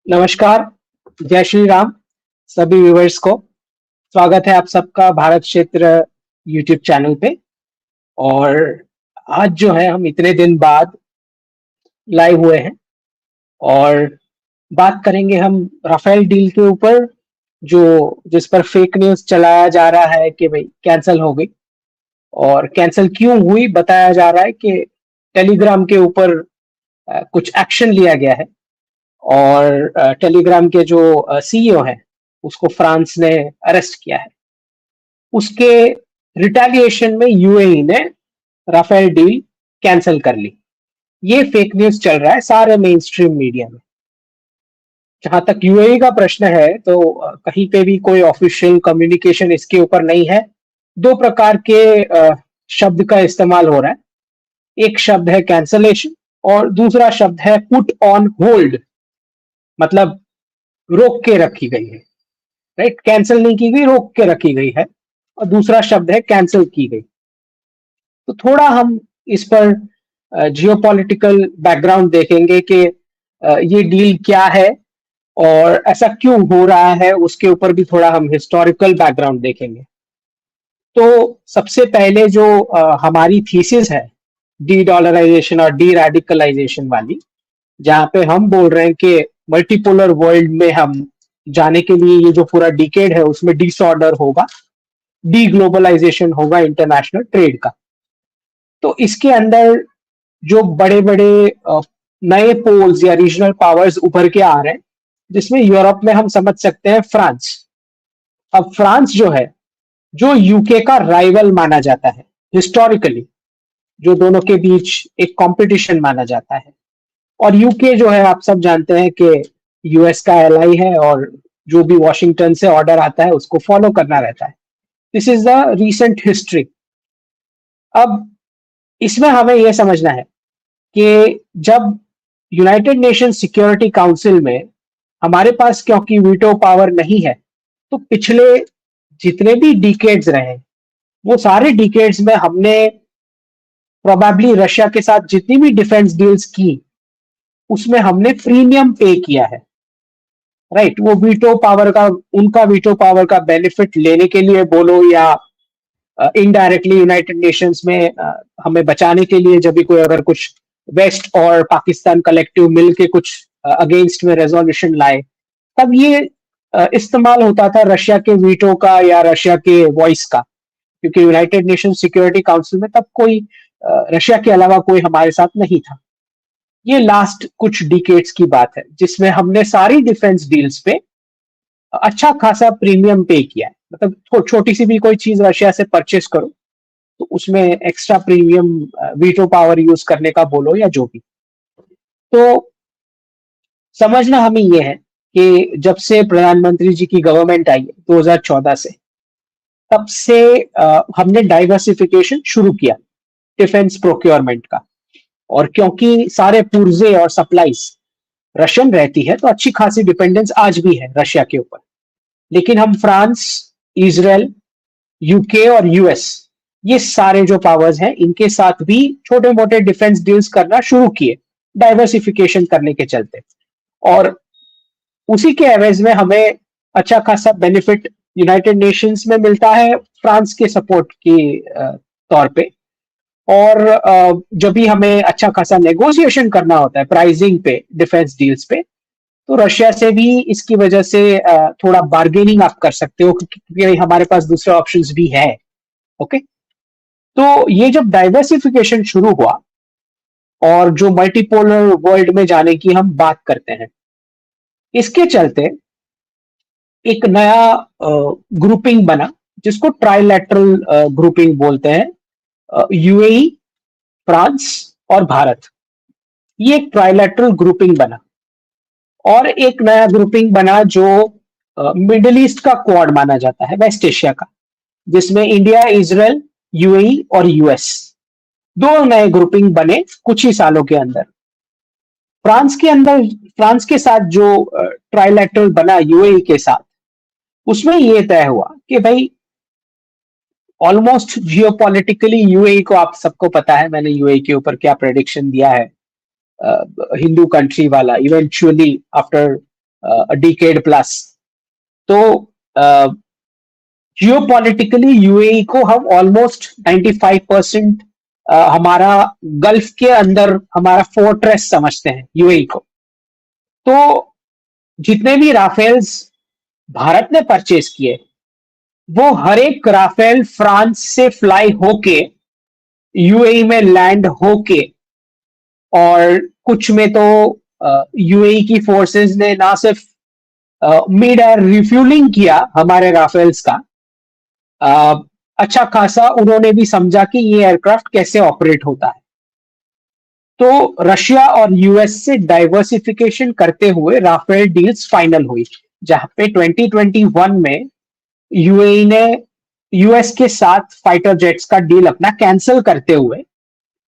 नमस्कार, जय श्री राम सभी व्यूअर्स को। स्वागत है आप सबका भारत क्षेत्र यूट्यूब चैनल पे। और आज जो है हम इतने दिन बाद लाइव हुए हैं और बात करेंगे हम राफेल डील के ऊपर, जो जिस पर फेक न्यूज़ चलाया जा रहा है कि भाई कैंसल हो गई। और कैंसल क्यों हुई बताया जा रहा है कि टेलीग्राम के ऊपर कुछ एक्शन लिया गया है। और टेलीग्राम के जो सीईओ हैं उसको फ्रांस ने अरेस्ट किया है। उसके रिटेलिएशन में यूएई ने राफेल डील कैंसिल कर ली। ये फेक न्यूज़ चल रहा है सारे मेन स्ट्रीम मीडिया में। जहां तक यूएई का प्रश्न है तो कहीं पे भी कोई ऑफिशियल कम्युनिकेशन इसके ऊपर नहीं है। दो प्रकार के शब्द का इस्तेमाल हो रहा है। एक शब्द है कैंसलेशन और दूसरा शब्द है पुट ऑन होल्ड, मतलब रोक के रखी गई है। राइट, कैंसिल नहीं की गई, रोक के रखी गई है। और दूसरा शब्द है कैंसिल की गई। तो थोड़ा हम इस पर जियोपॉलिटिकल बैकग्राउंड देखेंगे कि ये डील क्या है और ऐसा क्यों हो रहा है। उसके ऊपर भी थोड़ा हम हिस्टोरिकल बैकग्राउंड देखेंगे। तो सबसे पहले जो हमारी थीसिस है डी डॉलराइजेशन और डी रेडिकलाइजेशन वाली, जहां पे हम बोल रहे हैं कि मल्टीपोलर वर्ल्ड में हम जाने के लिए ये जो पूरा डिकेड है उसमें डिसऑर्डर होगा, डी ग्लोबलाइजेशन होगा इंटरनेशनल ट्रेड का। तो इसके अंदर जो बड़े बड़े नए पोल्स या रीजनल पावर्स उभर के आ रहे हैं, जिसमें यूरोप में हम समझ सकते हैं फ्रांस। अब फ्रांस जो है, जो यूके का राइवल माना जाता है हिस्टोरिकली, जो दोनों के बीच एक कंपटीशन माना जाता है। और यूके जो है आप सब जानते हैं कि यूएस का एलाई है और जो भी वॉशिंगटन से ऑर्डर आता है उसको फॉलो करना रहता है। This is the recent history. अब इसमें हमें यह समझना है कि जब यूनाइटेड नेशन सिक्योरिटी काउंसिल में हमारे पास क्योंकि वीटो पावर नहीं है, तो पिछले जितने भी डिकेड्स रहे वो सारे डिकेड्स में हमने प्रोबेबली रशिया के साथ जितनी भी डिफेंस डील्स की उसमें हमने प्रीमियम पे किया है। राइट, वो वीटो पावर का, उनका वीटो पावर का बेनिफिट लेने के लिए बोलो या इनडायरेक्टली यूनाइटेड नेशंस में हमें बचाने के लिए, जब भी कोई अगर कुछ वेस्ट और पाकिस्तान कलेक्टिव मिलके कुछ अगेंस्ट में रेजोल्यूशन लाए, तब ये इस्तेमाल होता था रशिया के वीटो का या रशिया के वॉइस का। क्योंकि यूनाइटेड नेशन सिक्योरिटी काउंसिल में तब कोई रशिया के अलावा कोई हमारे साथ नहीं था। ये लास्ट कुछ डिकेड्स की बात है जिसमें हमने सारी डिफेंस डील्स पे अच्छा खासा प्रीमियम पे किया है। मतलब छोटी सी भी कोई चीज रशिया से परचेस करो तो उसमें extra premium, veto power use करने का बोलो या जो भी। तो समझना हमें ये है कि जब से प्रधानमंत्री जी की गवर्नमेंट आई है 2014 से, तब से हमने डाइवर्सिफिकेशन शुरू किया डिफेंस प्रोक्योरमेंट का। और क्योंकि सारे पुर्जे और सप्लाईज रशियन रहती है तो अच्छी खासी डिपेंडेंस आज भी है रशिया के ऊपर। लेकिन हम फ्रांस, इजराइल, यूके और यूएस, ये सारे जो पावर्स हैं इनके साथ भी छोटे मोटे डिफेंस डील्स करना शुरू किए डाइवर्सिफिकेशन करने के चलते। और उसी के एवज में हमें अच्छा खासा बेनिफिट यूनाइटेड नेशंस में मिलता है फ्रांस के सपोर्ट के तौर पे। और जब भी हमें अच्छा खासा नेगोशिएशन करना होता है प्राइसिंग पे, डिफेंस डील्स पे, तो रशिया से भी इसकी वजह से थोड़ा बार्गेनिंग आप कर सकते हो क्योंकि हमारे पास दूसरे ऑप्शंस भी है। ओके, तो ये जब डाइवर्सिफिकेशन शुरू हुआ और जो मल्टीपोलर वर्ल्ड में जाने की हम बात करते हैं, इसके चलते एक नया ग्रुपिंग बना जिसको ट्राइलैटरल ग्रुपिंग बोलते हैं। यूएई, फ्रांस और भारत, ये एक ट्राइलैटरल ग्रुपिंग बना। और एक नया ग्रुपिंग बना जो मिडिल ईस्ट का क्वाड माना जाता है, वेस्ट एशिया का, जिसमें इंडिया, इजराइल, यूएई और यूएस, दो नए ग्रुपिंग बने कुछ ही सालों के अंदर। फ्रांस के साथ जो ट्राइलैटरल बना यूएई के साथ, उसमें यह तय हुआ कि भाई ऑलमोस्ट जियोपॉलिटिकली यूएई को, आप सबको पता है मैंने यूएई के ऊपर क्या प्रेडिक्शन दिया है, हिंदू कंट्री वाला। Eventually after decade plus. तो जियोपॉलिटिकली यूएई को हम ऑलमोस्ट 95% हमारा गल्फ के अंदर हमारा फोर्ट्रेस समझते हैं यूएई को। तो जितने भी राफेल्स भारत ने परचेज किए वो हर एक राफेल फ्रांस से फ्लाई होके यूएई में लैंड होके, और कुछ में तो यूएई की फोर्सेस ने ना सिर्फ मिड एयर रिफ्यूलिंग किया हमारे राफेल्स का, अच्छा खासा उन्होंने भी समझा कि ये एयरक्राफ्ट कैसे ऑपरेट होता है। तो रशिया और यूएस से डाइवर्सिफिकेशन करते हुए राफेल डील्स फाइनल हुई, जहां पे 2021 में यूएई ने यूएस के साथ फाइटर जेट्स का डील अपना कैंसिल करते हुए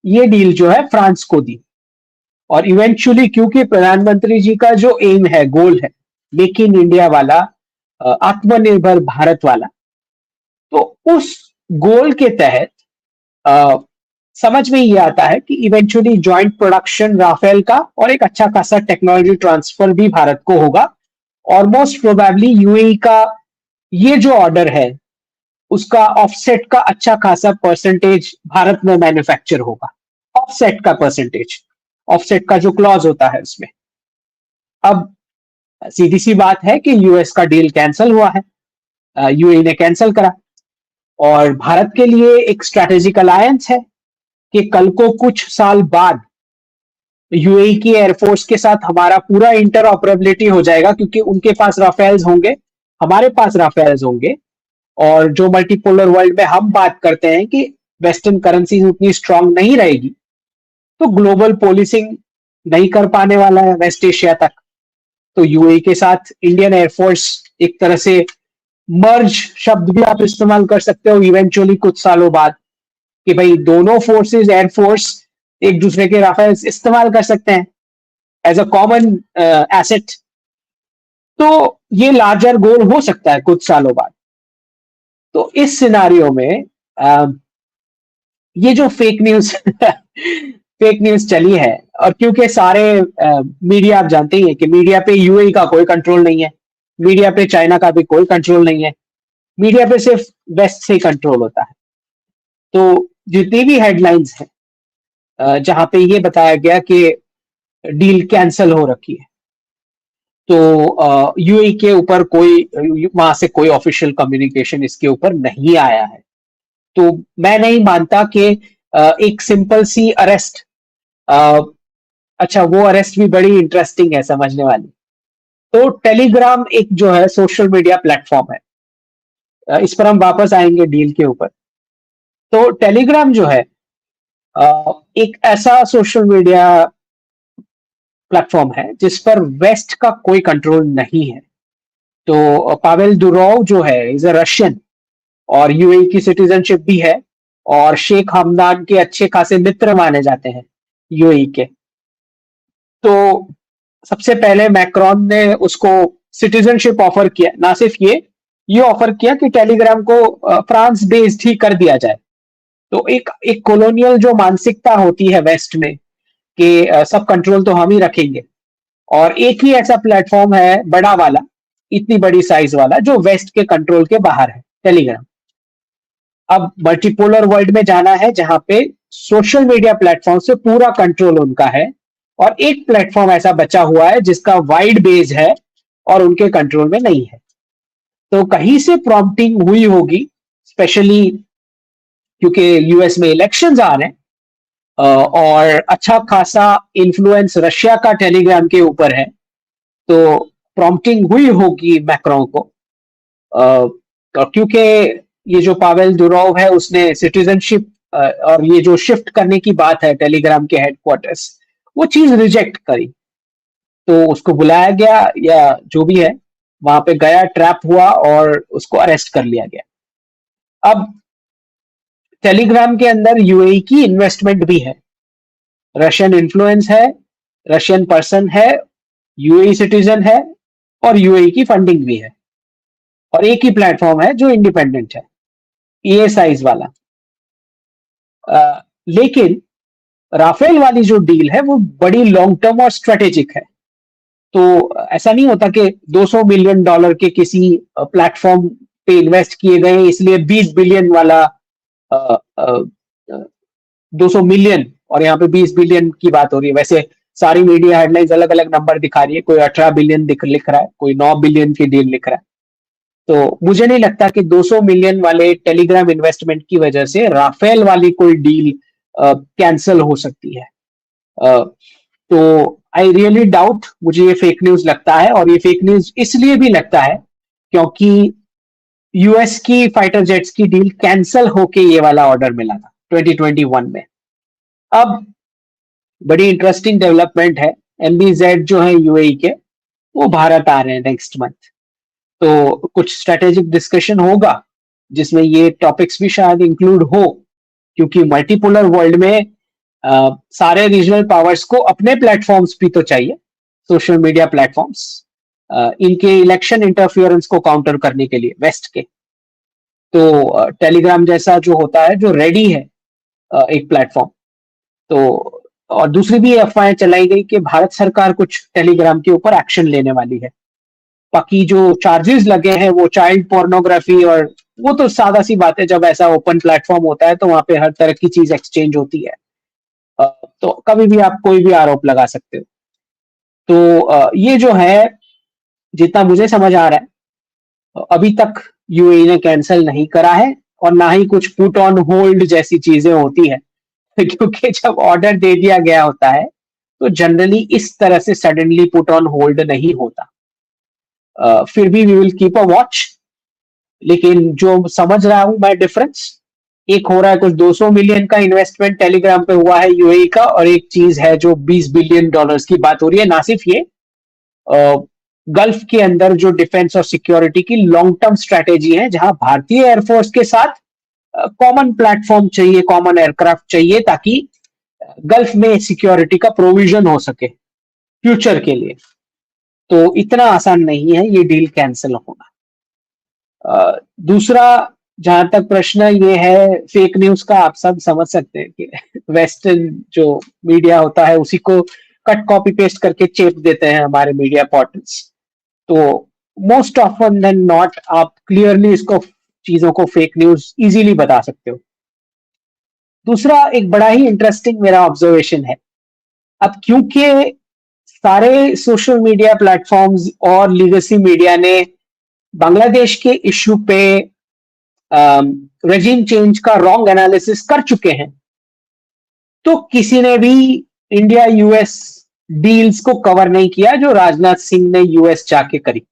ये डील जो है फ्रांस को दी। और इवेंचुअली क्योंकि प्रधानमंत्री जी का जो एम है, गोल है मेक इन इंडिया वाला, आत्मनिर्भर भारत वाला, तो उस गोल के तहत समझ में ये आता है कि इवेंचुअली जॉइंट प्रोडक्शन राफेल का और एक अच्छा खासा टेक्नोलॉजी ट्रांसफर भी भारत को होगा। और मोस्ट प्रोबेबली यूएई का ये जो ऑर्डर है उसका ऑफसेट का अच्छा खासा परसेंटेज भारत में मैन्युफैक्चर होगा। ऑफसेट का परसेंटेज, ऑफसेट का जो क्लॉज होता है उसमें। अब सीधी सी बात है कि यूएस का डील कैंसिल हुआ है, यूएई ने कैंसिल करा, और भारत के लिए एक स्ट्रैटेजिक अलायंस है कि कल को कुछ साल बाद यूएई की एयरफोर्स के साथ हमारा पूरा इंटर ऑपरेबिलिटी हो जाएगा, क्योंकि उनके पास राफेल्स होंगे, हमारे पास राफेल्स होंगे। और जो मल्टीपोलर वर्ल्ड में हम बात करते हैं कि वेस्टर्न करेंसी उतनी स्ट्रांग नहीं रहेगी, तो ग्लोबल पोलिसिंग नहीं कर पाने वाला है वेस्ट एशिया तक। तो यूएई के साथ इंडियन एयरफोर्स एक तरह से मर्ज शब्द भी आप इस्तेमाल कर सकते हो इवेंचुअली कुछ सालों बाद, कि भाई दोनों फोर्सेस, एयरफोर्स एक दूसरे के राफेल्स इस्तेमाल कर सकते हैं एज अ कॉमन एसेट। तो ये लार्जर गोल हो सकता है कुछ सालों बाद। तो इस सिनारियो में ये जो फेक न्यूज फेक न्यूज चली है, और क्योंकि सारे मीडिया आप जानते ही हैं कि मीडिया पे यूएई का कोई कंट्रोल नहीं है, मीडिया पे चाइना का भी कोई कंट्रोल नहीं है, मीडिया पे सिर्फ वेस्ट से कंट्रोल होता है। तो जितनी भी हेडलाइंस है जहां पे ये बताया गया कि डील कैंसिल हो रखी है, तो यूएई के ऊपर कोई वहां से कोई ऑफिशियल कम्युनिकेशन इसके ऊपर नहीं आया है। तो मैं नहीं मानता कि एक सिंपल सी अरेस्ट, अच्छा वो अरेस्ट भी बड़ी इंटरेस्टिंग है समझने वाली। तो टेलीग्राम एक जो है सोशल मीडिया प्लेटफॉर्म है, इस पर हम वापस आएंगे डील के ऊपर। तो टेलीग्राम जो है एक ऐसा सोशल मीडिया प्लेटफॉर्म है जिस पर वेस्ट का कोई कंट्रोल नहीं है। तो पावेल दुरोव जो है इज अ रशियन, और यूएई की सिटीजनशिप भी है, और शेख हमदान के अच्छे खासे मित्र माने जाते हैं यूएई के। तो सबसे पहले मैक्रोन ने उसको सिटीजनशिप ऑफर किया, ना सिर्फ ये ऑफर किया कि टेलीग्राम को फ्रांस बेस्ड ही कर दिया जाए। तो एक कॉलोनियल जो मानसिकता होती है वेस्ट में कि सब कंट्रोल तो हम ही रखेंगे, और एक ही ऐसा प्लेटफॉर्म है बड़ा वाला, इतनी बड़ी साइज वाला, जो वेस्ट के कंट्रोल के बाहर है, टेलीग्राम। अब मल्टीपोलर वर्ल्ड में जाना है जहां पे सोशल मीडिया प्लेटफॉर्म से पूरा कंट्रोल उनका है, और एक प्लेटफॉर्म ऐसा बचा हुआ है जिसका वाइड बेस है और उनके कंट्रोल में नहीं है। तो कहीं से प्रॉम्प्टिंग हुई होगी, स्पेशली क्योंकि यूएस में इलेक्शंस आ रहे हैं, और अच्छा खासा इन्फ्लुएंस रशिया का टेलीग्राम के ऊपर है। तो प्रॉम्प्टिंग हुई होगी मैक्रोन को, और क्योंकि ये जो पावेल दुरोव है उसने सिटीजनशिप और ये जो शिफ्ट करने की बात है टेलीग्राम के हेडक्वार्टर्स, वो चीज रिजेक्ट करी। तो उसको बुलाया गया या जो भी है, वहां पे गया, ट्रैप हुआ और उसको अरेस्ट कर लिया गया। अब टेलीग्राम के अंदर यूएई की इन्वेस्टमेंट भी है, रशियन इन्फ्लुएंस है, रशियन पर्सन है, यूएई सिटीजन है, और यूएई की फंडिंग भी है, और एक ही प्लेटफॉर्म है जो इंडिपेंडेंट है, ये साइज वाला। लेकिन राफेल वाली जो डील है वो बड़ी लॉन्ग टर्म और स्ट्रेटेजिक है। तो ऐसा नहीं होता कि $200 मिलियन के किसी प्लेटफॉर्म पे इन्वेस्ट किए गए इसलिए 20 बिलियन वाला 200 मिलियन और यहाँ पे 20 बिलियन की बात हो रही है। वैसे सारी मीडिया हेडलाइंस अलग अलग नंबर दिखा रही है, कोई 18 बिलियन लिख रहा है, कोई 9 बिलियन की डील लिख रहा है। तो मुझे नहीं लगता कि 200 मिलियन वाले टेलीग्राम इन्वेस्टमेंट की वजह से राफेल वाली कोई डील कैंसिल हो सकती है। तो आई रियली डाउट, मुझे ये फेक न्यूज लगता है, और ये फेक न्यूज इसलिए भी लगता है क्योंकि यूएस की फाइटर जेट्स की डील कैंसिल होके ये वाला ऑर्डर मिला था 2021 में। अब बड़ी इंटरेस्टिंग डेवलपमेंट है, एमबीजेड जो है यूएई के, वो भारत आ रहे हैं नेक्स्ट मंथ। तो कुछ स्ट्रेटेजिक डिस्कशन होगा जिसमें ये टॉपिक्स भी शायद इंक्लूड हो, क्योंकि मल्टीपोलर वर्ल्ड में सारे रीजनल पावर्स को अपने प्लेटफॉर्म्स भी तो चाहिए, सोशल मीडिया प्लेटफॉर्म्स, इनके इलेक्शन इंटरफियरेंस को काउंटर करने के लिए वेस्ट के। तो टेलीग्राम जैसा जो होता है, जो रेडी है एक प्लेटफॉर्म। तो और दूसरी भी अफवाहें चलाई गई कि भारत सरकार कुछ टेलीग्राम के ऊपर एक्शन लेने वाली है। बाकी जो चार्जेस लगे हैं वो चाइल्ड पोर्नोग्राफी, और वो तो सादा सी बात है, जब ऐसा ओपन प्लेटफॉर्म होता है तो वहां पे हर तरह की चीज एक्सचेंज होती है। तो कभी भी आप कोई भी आरोप लगा सकते हो। तो ये जो है, जितना मुझे समझ आ रहा है, अभी तक यूएई ने कैंसिल नहीं करा है, और ना ही कुछ पुट ऑन होल्ड जैसी चीजें होती है क्योंकि जब ऑर्डर दे दिया गया होता है तो जनरली इस तरह से सडनली पुट ऑन होल्ड नहीं होता। फिर भी we will keep a watch. लेकिन जो समझ रहा हूं मैं डिफरेंस, एक हो रहा है कुछ 200 मिलियन का इन्वेस्टमेंट टेलीग्राम पे हुआ है यूएई का, और एक चीज है जो 20 बिलियन डॉलर्स की बात हो रही है। ना सिर्फ ये, गल्फ के अंदर जो डिफेंस और सिक्योरिटी की लॉन्ग टर्म स्ट्रेटेजी है, जहां भारतीय एयरफोर्स के साथ कॉमन प्लेटफॉर्म चाहिए, कॉमन एयरक्राफ्ट चाहिए, ताकि गल्फ में सिक्योरिटी का प्रोविजन हो सके फ्यूचर के लिए। तो इतना आसान नहीं है ये डील कैंसिल होना। दूसरा, जहां तक प्रश्न ये है फेक न्यूज का, आप सब समझ सकते हैं कि वेस्टर्न जो मीडिया होता है उसी को कट कॉपी पेस्ट करके चेप देते हैं हमारे मीडिया पोर्टल्स। तो मोस्ट ऑफन देन नॉट आप क्लियरली इसको, चीजों को फेक न्यूज इजीली बता सकते हो। दूसरा, एक बड़ा ही इंटरेस्टिंग मेरा ऑब्जर्वेशन है, अब क्योंकि सारे सोशल मीडिया प्लेटफॉर्म्स और लीगेसी मीडिया ने बांग्लादेश के इश्यू पे रेजिम चेंज का रॉन्ग एनालिसिस कर चुके हैं, तो किसी ने भी इंडिया यूएस डील्स को कवर नहीं किया जो राजनाथ सिंह ने यूएस जाके करी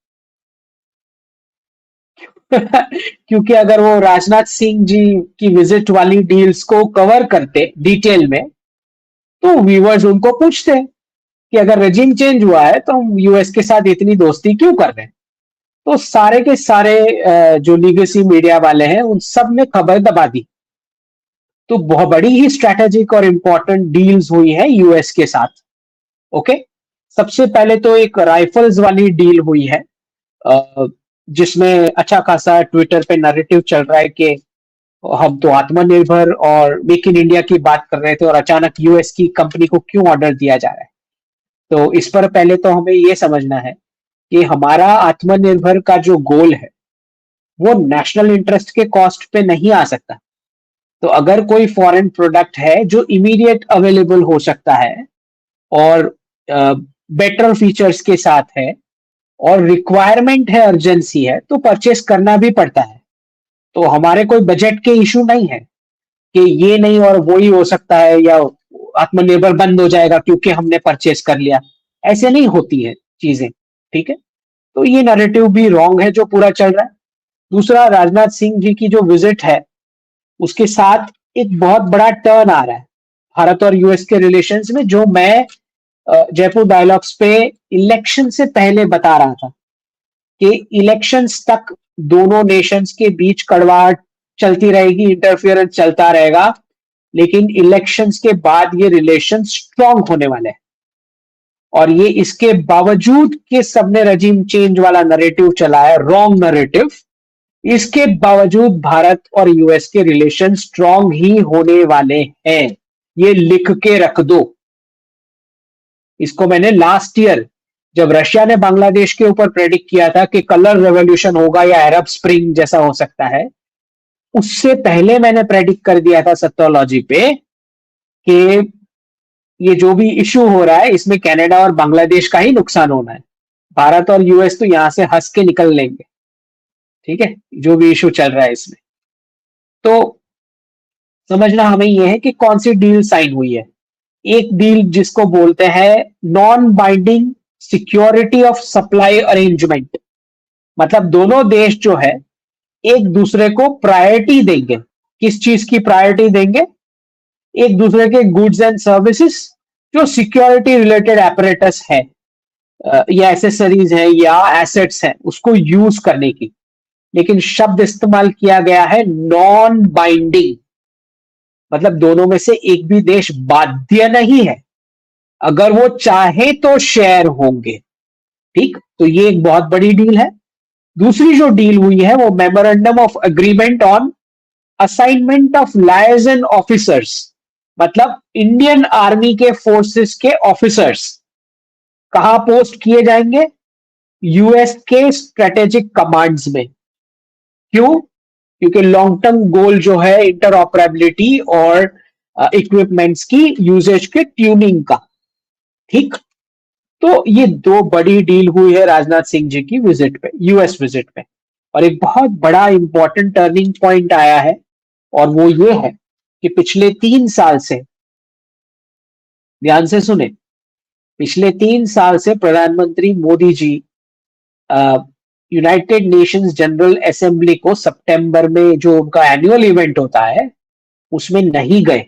क्योंकि अगर वो राजनाथ सिंह जी की विजिट वाली डील्स को कवर करते डिटेल में, तो व्यूअर्स उनको पूछते कि अगर रेजिम चेंज हुआ है तो हम यूएस के साथ इतनी दोस्ती क्यों कर रहे हैं। तो सारे के सारे जो लीगेसी मीडिया वाले हैं उन सब ने खबर दबा दी। तो बहुत बड़ी ही स्ट्रैटेजिक और इंपॉर्टेंट डील्स हुई है यूएस के साथ। ओके, सबसे पहले तो एक राइफल्स वाली डील हुई है, जिसमें अच्छा खासा ट्विटर पे नैरेटिव चल रहा है कि हम तो आत्मनिर्भर और मेक इन इंडिया की बात कर रहे थे, और अचानक यूएस की कंपनी को क्यों ऑर्डर दिया जा रहा है। तो इस पर पहले तो हमें ये समझना है कि हमारा आत्मनिर्भर का जो गोल है वो नेशनल इंटरेस्ट के कॉस्ट पे नहीं आ सकता। तो अगर कोई फॉरेन प्रोडक्ट है जो इमीडिएट अवेलेबल हो सकता है और बेटर फीचर्स के साथ है और रिक्वायरमेंट है, अर्जेंसी है, तो परचेस करना भी पड़ता है। तो हमारे कोई बजट के इशू नहीं है कि ये नहीं और वो ही हो सकता है, या आत्मनिर्भर बंद हो जाएगा क्योंकि हमने परचेस कर लिया। ऐसे नहीं होती है चीजें, ठीक है। तो ये नैरेटिव भी रॉन्ग है जो पूरा चल रहा है। दूसरा, राजनाथ सिंह जी की जो विजिट है उसके साथ एक बहुत बड़ा टर्न आ रहा है भारत और यूएस के रिलेशंस में, जो मैं जयपुर डायलॉग्स पे इलेक्शन से पहले बता रहा था कि इलेक्शंस तक दोनों नेशंस के बीच कड़वाहट चलती रहेगी, इंटरफियरेंस चलता रहेगा, लेकिन इलेक्शंस के बाद ये रिलेशन स्ट्रांग होने वाले हैं। और ये इसके बावजूद कि सबने रजीम चेंज वाला नैरेटिव चलाया, रॉन्ग नैरेटिव, इसके बावजूद भारत और यूएस के रिलेशन स्ट्रांग ही होने वाले हैं। ये लिख के रख दो। इसको मैंने लास्ट ईयर जब रशिया ने बांग्लादेश के ऊपर प्रेडिक्ट किया था कि कलर रेवोल्यूशन होगा या अरब स्प्रिंग जैसा हो सकता है, उससे पहले मैंने प्रेडिक्ट कर दिया था सत्योलॉजी पे कि ये जो भी इशू हो रहा है इसमें कनाडा और बांग्लादेश का ही नुकसान होना है। भारत और यूएस तो यहां से हंस के निकल लेंगे, ठीक है, जो भी इशू चल रहा है इसमें। तो समझना हमें यह है कि कौन सी डील साइन हुई है। एक डील जिसको बोलते हैं non binding security of supply arrangement, मतलब दोनों देश जो है एक दूसरे को प्रायोरिटी देंगे। किस चीज की प्रायोरिटी देंगे? एक दूसरे के गुड्स एंड सर्विसेज जो सिक्योरिटी रिलेटेड एपरेटस है या एसेसरीज है या एसेट्स है उसको यूज करने की। लेकिन शब्द इस्तेमाल किया गया है नॉन बाइंडिंग, मतलब दोनों में से एक भी देश बाध्य नहीं है, अगर वो चाहे तो शेयर होंगे। ठीक, तो ये एक बहुत बड़ी डील है। दूसरी जो डील हुई है वो memorandum of agreement on assignment of liaison officers, मतलब इंडियन आर्मी के फोर्सेस के ऑफिसर्स कहां पोस्ट किए जाएंगे? यूएस के स्ट्रेटेजिक कमांड्स में। क्यों? क्योंकि लॉन्ग टर्म गोल जो है इंटरऑपरेबिलिटी और इक्विपमेंट्स की यूजेज के ट्यूनिंग का। ठीक, तो ये दो बड़ी डील हुई है राजनाथ सिंह जी की विजिट पे, यूएस विजिट पे। और एक बहुत बड़ा इंपॉर्टेंट टर्निंग पॉइंट आया है और वो ये है कि पिछले 3 साल से, ध्यान से सुने, पिछले 3 साल से प्रधानमंत्री Modi ji United Nations general assembly को सितंबर में जो उनका एनुअल इवेंट होता है उसमें नहीं गए।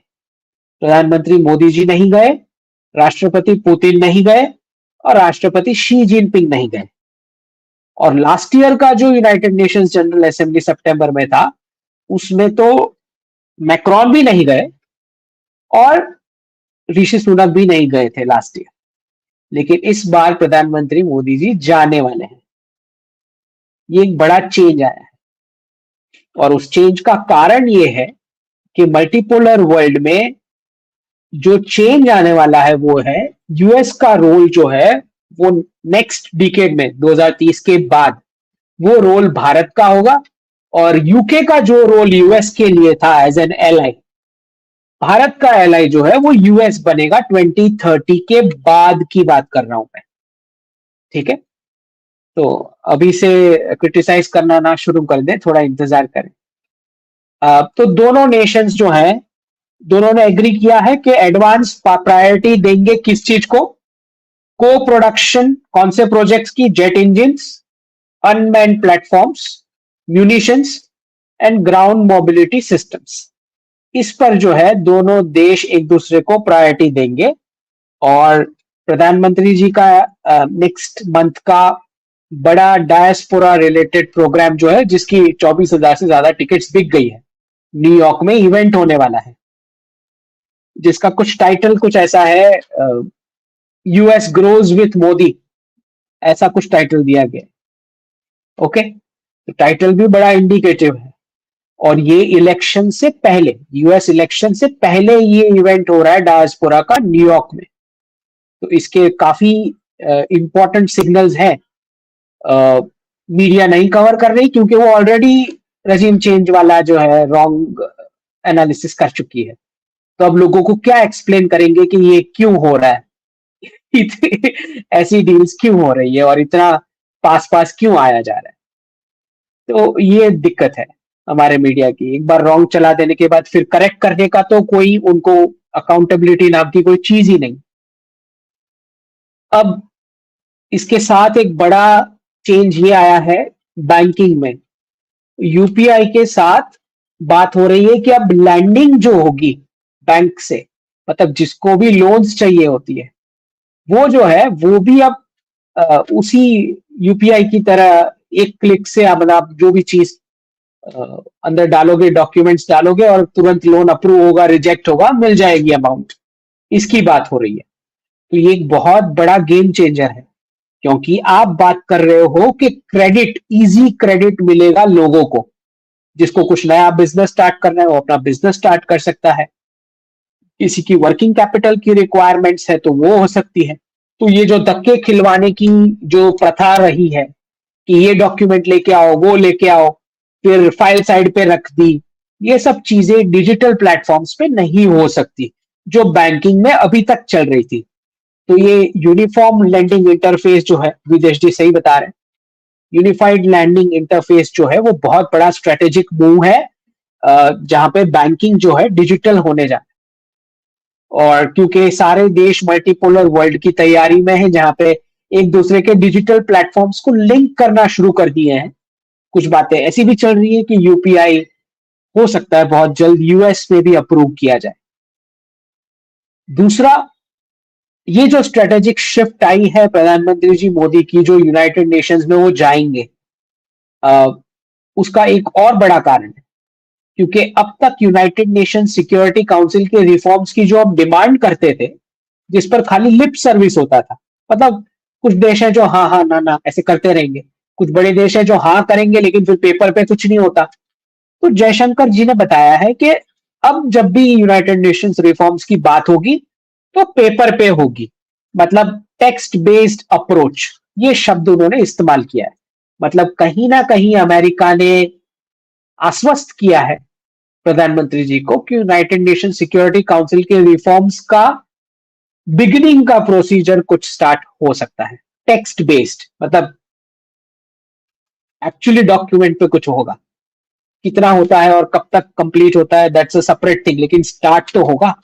प्रधानमंत्री मोदी जी नहीं गए, राष्ट्रपति पुतिन नहीं गए और राष्ट्रपति शी जिनपिंग नहीं गए। और लास्ट ईयर का जो यूनाइटेड नेशंस जनरल असेंबली सितंबर में था उसमें तो मैक्रॉन भी नहीं गए और ऋषि सुनक भी नहीं गए थे लास्ट ईयर। लेकिन इस बार प्रधानमंत्री मोदी जी जाने वाले हैं। ये एक बड़ा चेंज आया है और उस चेंज का कारण ये है कि मल्टीपोलर वर्ल्ड में जो चेंज आने वाला है वो है यूएस का रोल जो है वो नेक्स्ट डिकेड में 2030 के बाद वो रोल भारत का होगा और यूके का जो रोल यूएस के लिए था एज एन एलाई, भारत का एलाई जो है वो यूएस बनेगा 2030 के बाद की बात कर रहा हूं मैं। ठीक है, तो अभी से क्रिटिसाइज करना ना शुरू कर दें, थोड़ा इंतजार करें। तो दोनों नेशंस जो हैं दोनों ने एग्री किया है कि एडवांस प्रायोरिटी देंगे किस चीज को? को प्रोडक्शन, कौन से प्रोजेक्ट्स की? Jet engines, unmanned platforms, munitions and ground mobility systems. इस पर जो है दोनों देश एक दूसरे को प्रायोरिटी देंगे। और प्रधानमंत्री जी का नेक्स्ट मंथ का बड़ा डायस्पोरा रिलेटेड प्रोग्राम जो है जिसकी 24,000 से ज्यादा टिकट्स बिक गई है, न्यूयॉर्क में इवेंट होने वाला है जिसका कुछ टाइटल कुछ ऐसा है, यूएस ग्रोज विथ मोदी, ऐसा कुछ टाइटल दिया गया। ओके, तो टाइटल भी बड़ा इंडिकेटिव है। और ये इलेक्शन से पहले, यूएस इलेक्शन से पहले ये इवेंट हो रहा है डायस्पोरा का न्यूयॉर्क में। तो इसके काफी इंपॉर्टेंट सिग्नल्स हैं। मीडिया नहीं कवर कर रही क्योंकि वो ऑलरेडी रेजिम चेंज वाला जो है रॉन्ग एनालिसिस कर चुकी है। तो अब लोगों को क्या एक्सप्लेन करेंगे कि ये क्यों हो रहा है, ऐसी डील्स क्यों हो रही है और इतना पास पास क्यों आया जा रहा है। तो ये दिक्कत है हमारे मीडिया की, एक बार रॉन्ग चला देने के बाद फिर करेक्ट करने का तो कोई उनको अकाउंटेबिलिटी नाम की कोई चीज ही नहीं। अब इसके साथ एक बड़ा चेंज ये आया है बैंकिंग में। यूपीआई के साथ बात हो रही है कि अब लैंडिंग जो होगी बैंक से, मतलब जिसको भी लोन्स चाहिए होती है वो जो है वो भी अब उसी यूपीआई की तरह एक क्लिक से अब आप जो भी चीज अंदर डालोगे, डॉक्यूमेंट्स डालोगे और तुरंत लोन अप्रूव होगा, रिजेक्ट होगा, मिल जाएगी अमाउंट। इसकी बात हो रही है। तो ये एक बहुत बड़ा गेम चेंजर है क्योंकि आप बात कर रहे हो कि क्रेडिट, इजी क्रेडिट मिलेगा लोगों को। जिसको कुछ नया बिजनेस स्टार्ट करना है वो अपना बिजनेस स्टार्ट कर सकता है। किसी की वर्किंग कैपिटल की रिक्वायरमेंट्स है तो वो हो सकती है। तो ये जो धक्के खिलवाने की जो प्रथा रही है कि ये डॉक्यूमेंट लेके आओ, वो लेके आओ, फिर फाइल साइड पे रख दी, ये सब चीजें डिजिटल प्लेटफॉर्म्स पे नहीं हो सकती, जो बैंकिंग में अभी तक चल रही थी। तो ये यूनिफॉर्म लैंडिंग इंटरफेस जो है, विदेश जी सही बता रहे हैं, यूनिफाइड लैंडिंग इंटरफेस जो है वो बहुत बड़ा स्ट्रेटेजिक मूव है, जहां पे बैंकिंग जो है डिजिटल होने जा, और क्योंकि सारे देश मल्टीपोलर वर्ल्ड की तैयारी में है, जहां पे एक दूसरे के डिजिटल प्लेटफॉर्म्स को लिंक करना शुरू कर दिए हैं। कुछ बातें ऐसी भी चल रही है कि यूपीआई हो सकता है बहुत जल्द यूएस में भी अप्रूव किया जाए। दूसरा, ये जो स्ट्रेटेजिक शिफ्ट आई है प्रधानमंत्री जी मोदी की, जो यूनाइटेड नेशंस में वो जाएंगे, अ, उसका एक और बड़ा कारण है, क्योंकि अब तक यूनाइटेड नेशन सिक्योरिटी काउंसिल के रिफॉर्म्स की जो हम डिमांड करते थे, जिस पर खाली लिप सर्विस होता था, मतलब कुछ देश हैं जो हाँ हाँ ना ना ऐसे करते रहेंगे, कुछ बड़े देश हैं जो हाँ करेंगे लेकिन फिर पेपर पे कुछ नहीं होता। तो जयशंकर जी ने बताया है कि अब जब भी यूनाइटेड नेशंस रिफॉर्म्स की बात होगी तो पेपर पे होगी, मतलब टेक्स्ट बेस्ड अप्रोच, ये शब्द उन्होंने इस्तेमाल किया है। मतलब कहीं ना कहीं अमेरिका ने आश्वस्त किया है प्रधानमंत्री जी को कि यूनाइटेड नेशन सिक्योरिटी काउंसिल के रिफॉर्म्स का बिगिनिंग का प्रोसीजर कुछ स्टार्ट हो सकता है, टेक्स्ट बेस्ड, मतलब एक्चुअली डॉक्यूमेंट पे कुछ होगा। कितना होता है और कब तक कंप्लीट होता है, दैट्स अ सेपरेट थिंग, लेकिन स्टार्ट तो होगा।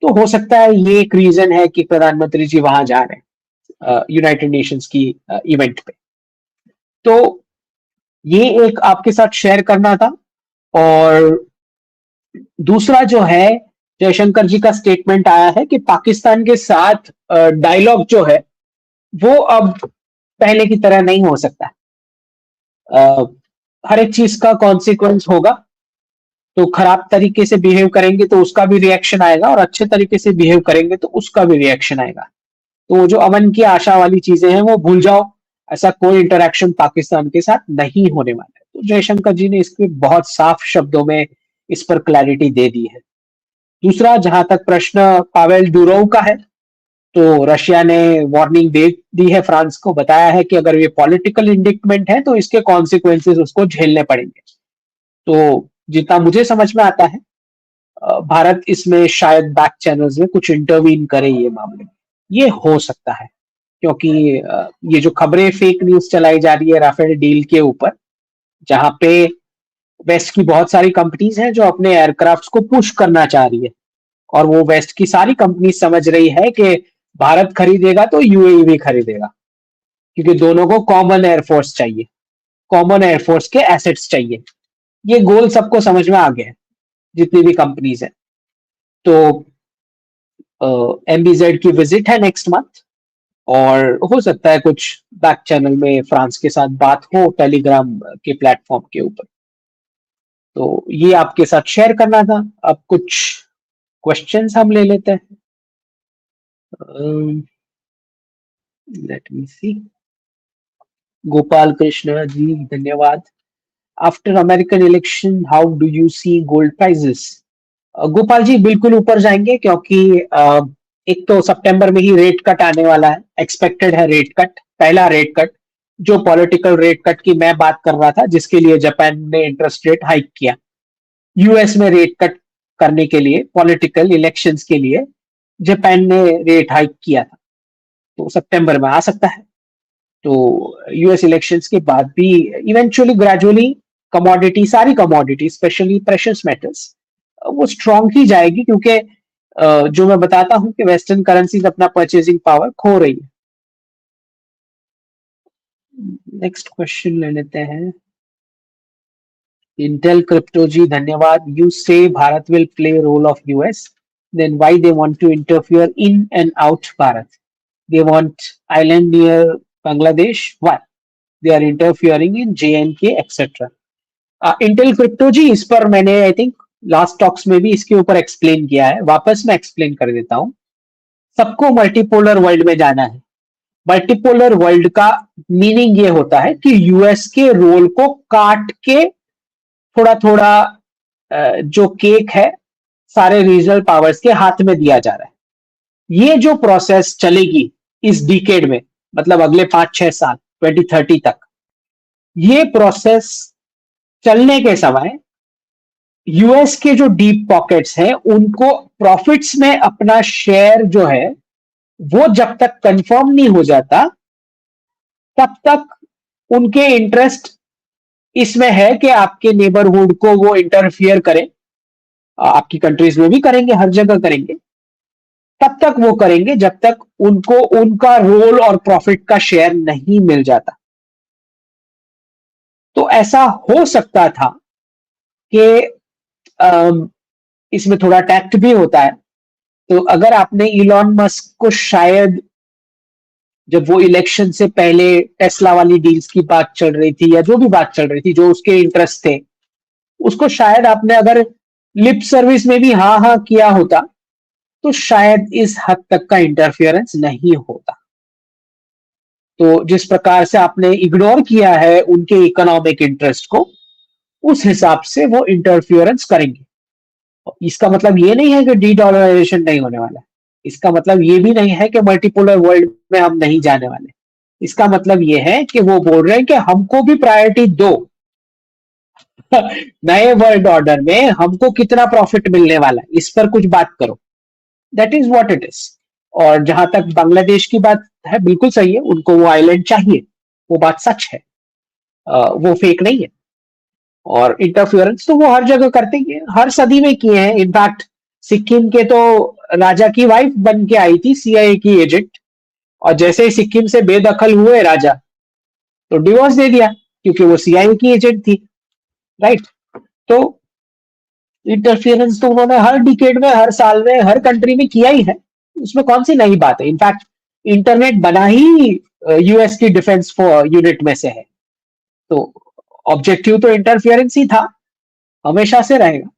तो हो सकता है ये एक रीजन है कि प्रधानमंत्री जी वहां जा रहे हैं यूनाइटेड नेशंस की इवेंट पे। तो ये एक आपके साथ शेयर करना था। और दूसरा जो है, जयशंकर जी का स्टेटमेंट आया है कि पाकिस्तान के साथ डायलॉग जो है वो अब पहले की तरह नहीं हो सकता। अ, हर एक चीज का कॉन्सिक्वेंस होगा। तो खराब तरीके से बिहेव करेंगे तो उसका भी रिएक्शन आएगा, और अच्छे तरीके से बिहेव करेंगे तो उसका भी रिएक्शन आएगा। तो वो जो अमन की आशा वाली चीजें हैं वो भूल जाओ, ऐसा कोई इंटरेक्शन पाकिस्तान के साथ नहीं होने वाला है। तो जयशंकर जी ने इसके बहुत साफ शब्दों में इस पर क्लैरिटी दे दी है। दूसरा, जहां तक प्रश्न पावेल डुरोव का है, तो रशिया ने वार्निंग दे दी है फ्रांस को, बताया है कि अगर ये पॉलिटिकल इंडिक्टमेंट है तो इसके कॉन्सिक्वेंसेस उसको झेलने पड़ेंगे। तो जितना मुझे समझ में आता है, भारत इसमें शायद बैक चैनल्स में कुछ इंटरवीन करे ये मामले में, ये हो सकता है। क्योंकि ये जो खबरें फेक न्यूज चलाई जा रही है राफेल डील के ऊपर, जहां पे वेस्ट की बहुत सारी कंपनीज हैं जो अपने एयरक्राफ्ट को पुश करना चाह रही है, और वो वेस्ट की सारी कंपनी समझ रही है कि भारत खरीदेगा तो यूएई भी खरीदेगा, क्योंकि दोनों को कॉमन एयरफोर्स चाहिए, कॉमन एयरफोर्स के एसेट्स चाहिए। ये गोल सबको समझ में आ गया है, जितनी भी कंपनीज है। तो एमबीजेड की विजिट है नेक्स्ट मंथ, और हो सकता है कुछ बैक चैनल में फ्रांस के साथ बात हो टेलीग्राम के प्लेटफॉर्म के ऊपर। तो ये आपके साथ शेयर करना था। अब कुछ क्वेश्चंस हम ले लेते हैं। Let me see. Gopal Krishna ji, धन्यवाद। After American election how do you see gold prices? Gopal ji बिल्कुल ऊपर जाएंगे, क्योंकि एक तो सितंबर में ही रेट कट आने वाला है, एक्सपेक्टेड है रेट कट, पहला रेट कट, जो पॉलिटिकल रेट कट की मैं बात कर रहा था, जिसके लिए जापान ने इंटरेस्ट रेट हाइक किया। यूएस में रेट कट करने के लिए, पॉलिटिकल इलेक्शंस के लिए जापान ने रेट हाइक किया था, तो सितंबर में आ सकता है। तो यूएस इलेक्शंस के बाद भी इवेंचुअली ग्रेजुअली कमोडिटी, सारी कमोडिटी स्पेशली प्रेशियस मेटल्स, वो स्ट्रांग ही जाएगी, क्योंकि जो मैं बताता हूं कि वेस्टर्न करेंसीज अपना परचेजिंग पावर खो रही है। नेक्स्ट क्वेश्चन ले लेते हैं। इंटेल क्रिप्टो जी, धन्यवाद। You say Bharat will play role of US, then why they want to interfere in and out Bharat? They want island near Bangladesh, why they are interfering in JNK etcetera? Intel crypto ji, इस पर मैंने I think last talks में भी इसके ऊपर explain किया है, वापस मैं एक्सप्लेन कर देता हूं। सबको मल्टीपोलर वर्ल्ड में जाना है। मल्टीपोलर वर्ल्ड का मीनिंग ये होता है कि यूएस के रोल को काट के थोड़ा थोड़ा जो केक है सारे रीजनल पावर्स के हाथ में दिया जा रहा है। ये जो प्रोसेस चलेगी, इस डिकेड में, मतलब अगले 5-6 साल 2030 तक, ये प्रोसेस चलने के समय यूएस के जो डीप पॉकेट्स हैं उनको प्रॉफिट्स में अपना शेयर जो है वो जब तक कंफर्म नहीं हो जाता तब तक उनके इंटरेस्ट इसमें है कि आपके नेबरहुड को वो इंटरफियर करें। आपकी कंट्रीज में भी करेंगे, हर जगह करेंगे, तब तक वो करेंगे जब तक उनको उनका रोल और प्रॉफिट का शेयर नहीं मिल जाता। तो ऐसा हो सकता था कि इसमें थोड़ा टैक्ट भी होता है। तो अगर आपने इलॉन मस्क को शायद जब वो इलेक्शन से पहले टेस्ला वाली डील्स की बात चल रही थी या जो भी बात चल रही थी, जो उसके इंटरेस्ट थे, उसको शायद आपने अगर लिप सर्विस में भी हाँ हाँ किया होता तो शायद इस हद तक का इंटरफियरेंस नहीं होता। तो जिस प्रकार से आपने इग्नोर किया है उनके इकोनॉमिक इंटरेस्ट को, उस हिसाब से वो इंटरफियरेंस करेंगे। इसका मतलब ये नहीं है कि डी डॉलराइजेशन नहीं होने वाला है। इसका मतलब ये भी नहीं है कि मल्टीपोलर वर्ल्ड में हम नहीं जाने वाले। इसका मतलब ये है कि वो बोल रहे हैं कि हमको भी प्रायोरिटी दो। नए वर्ल्ड ऑर्डर में हमको कितना प्रॉफिट मिलने वाला है इस पर कुछ बात करो। That is what it is. और जहां तक बांग्लादेश की बात है, बिल्कुल सही है, उनको वो आइलैंड चाहिए, वो बात सच है, वो फेक नहीं है। और इंटरफियरेंस तो वो हर जगह करते ही है, हर सदी में किए हैं। इनफैक्ट सिक्किम के तो राजा की वाइफ बन के आई थी सीआईए की एजेंट, और जैसे ही सिक्किम से बेदखल हुए राजा, तो डिवोर्स दे दिया क्योंकि वो सीआईए की एजेंट थी। राइट। तो इंटरफियरेंस तो उन्होंने हर डिकेड में, हर साल में, हर कंट्री में किया ही है। उसमें कौन सी नई बात है। इनफैक्ट इंटरनेट बना ही यूएस की डिफेंस यूनिट में से है। तो ऑब्जेक्टिव तो इंटरफियरेंस ही था, हमेशा से रहेगा।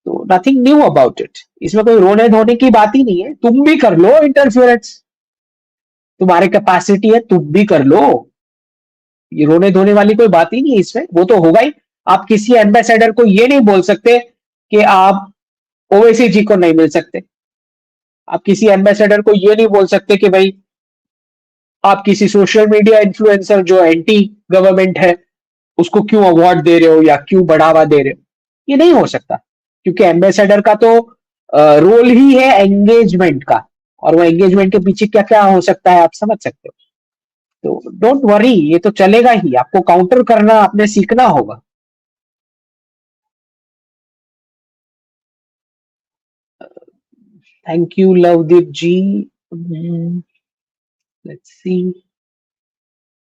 तो नथिंग न्यू अबाउट इट। इसमें कोई रोने धोने की बात ही नहीं है। तुम भी कर लो इंटरफियरेंस, तुम्हारे कैपेसिटी है, तुम भी कर लो। ये रोने धोने वाली कोई बात ही नहीं है इसमें, वो तो होगा ही। आप किसी एम्बेसडर को ये नहीं बोल सकते कि आप ओवैसी जी को नहीं मिल सकते। आप किसी एम्बेसडर को ये नहीं बोल सकते कि भाई आप किसी सोशल मीडिया इन्फ्लुएंसर जो एंटी गवर्नमेंट है उसको क्यों अवार्ड दे रहे हो या क्यों बढ़ावा दे रहे हो। ये नहीं हो सकता, क्योंकि एम्बेसडर का तो रोल ही है एंगेजमेंट का, और वो एंगेजमेंट के पीछे क्या क्या हो सकता है आप समझ सकते हो। तो डोंट वरी, ये तो चलेगा ही। आपको काउंटर करना आपने सीखना होगा। Thank you Lovedeep ji. Let's see,